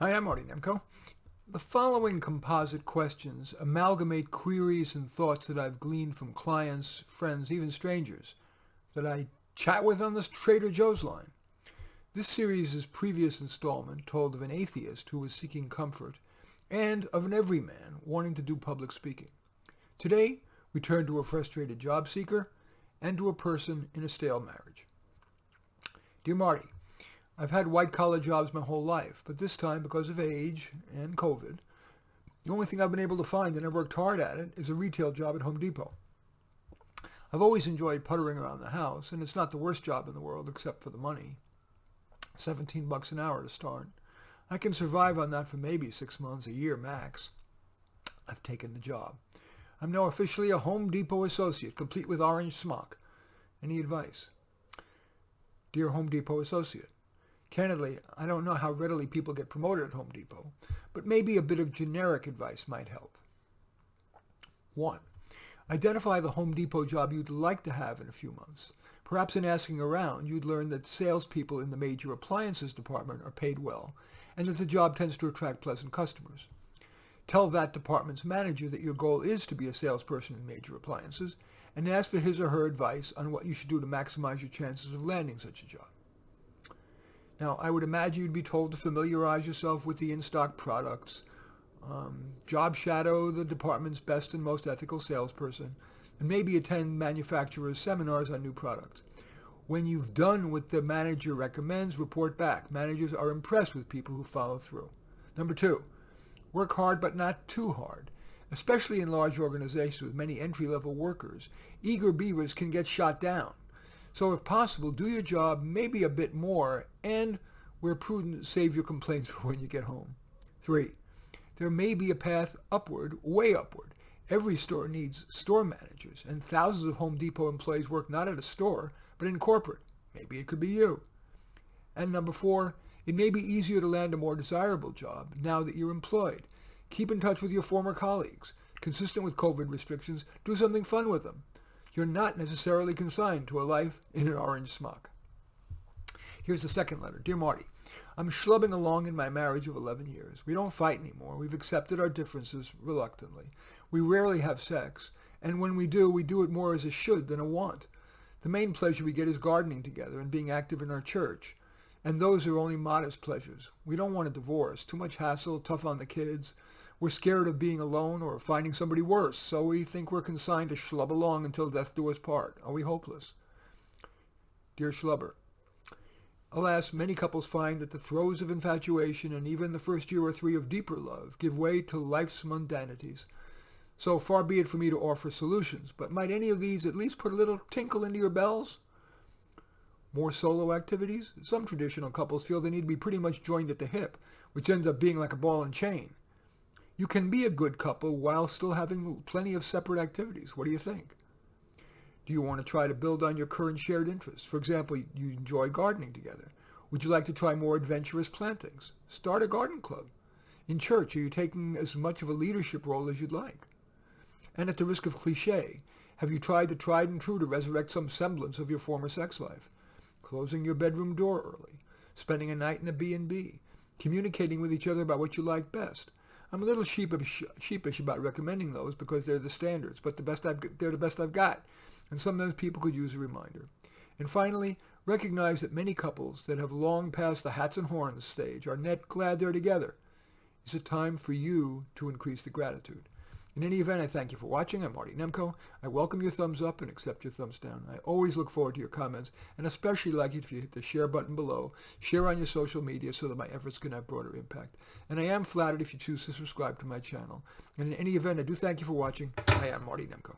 Hi, I'm Marty Nemko. The following composite questions amalgamate queries and thoughts that I've gleaned from clients, friends, even strangers that I chat with on the Trader Joe's line. This series is previous installment told of an atheist who was seeking comfort and of an everyman wanting to do public speaking. Today, we turn to a frustrated job seeker and to a person in a stale marriage. Dear Marty, I've had white-collar jobs my whole life, but this time, because of age and COVID, the only thing I've been able to find, and I've worked hard at it, is a retail job at Home Depot. I've always enjoyed puttering around the house, and it's not the worst job in the world except for the money. $17 an hour to start. I can survive on that for maybe 6 months, a year max. I've taken the job. I'm now officially a Home Depot associate, complete with orange smock. Any advice? Dear Home Depot associate, candidly, I don't know how readily people get promoted at Home Depot, but maybe a bit of generic advice might help. 1. Identify the Home Depot job you'd like to have in a few months. Perhaps in asking around, you'd learn that salespeople in the major appliances department are paid well, and that the job tends to attract pleasant customers. Tell that department's manager that your goal is to be a salesperson in major appliances, and ask for his or her advice on what you should do to maximize your chances of landing such a job. Now, I would imagine you'd be told to familiarize yourself with the in-stock products, job shadow the department's best and most ethical salesperson, and maybe attend manufacturers' seminars on new products. When you've done what the manager recommends, report back. Managers are impressed with people who follow through. 2, work hard but not too hard. Especially in large organizations with many entry-level workers, eager beavers can get shot down. So if possible, do your job maybe a bit more, and where prudent, save your complaints for when you get home. 3, there may be a path upward, way upward. Every store needs store managers, and thousands of Home Depot employees work not at a store, but in corporate. Maybe it could be you. And 4, it may be easier to land a more desirable job now that you're employed. Keep in touch with your former colleagues. Consistent with COVID restrictions, do something fun with them. You're not necessarily consigned to a life in an orange smock. Here's the second letter. Dear Marty, I'm schlubbing along in my marriage of 11 years. We don't fight anymore. We've accepted our differences reluctantly. We rarely have sex, and when we do it more as a should than a want. The main pleasure we get is gardening together and being active in our church, and those are only modest pleasures. We don't want a divorce. Too much hassle, tough on the kids. We're scared of being alone or finding somebody worse, so we think we're consigned to schlub along until death do us part. Are we hopeless? Dear Schlubber, alas, many couples find that the throes of infatuation and even the first year or 3 of deeper love give way to life's mundanities. So far be it for me to offer solutions, but might any of these at least put a little tinkle into your bells? More solo activities? Some traditional couples feel they need to be pretty much joined at the hip, which ends up being like a ball and chain. You can be a good couple while still having plenty of separate activities. What do you think? Do you want to try to build on your current shared interests? For example, you enjoy gardening together. Would you like to try more adventurous plantings? Start a garden club. In church, are you taking as much of a leadership role as you'd like? And at the risk of cliche, have you tried the tried and true to resurrect some semblance of your former sex life? Closing your bedroom door early, spending a night in a B&B, communicating with each other about what you like best. I'm a little sheepish about recommending those because they're the standards, but they're the best I've got, and sometimes people could use a reminder. And finally, recognize that many couples that have long passed the hats and horns stage are net glad they're together. Is it time for you to increase the gratitude? In any event, I thank you for watching. I'm Marty Nemko. I welcome your thumbs up and accept your thumbs down. I always look forward to your comments, and especially like it if you hit the share button below, share on your social media so that my efforts can have broader impact. And I am flattered if you choose to subscribe to my channel. And in any event, I do thank you for watching. I am Marty Nemko.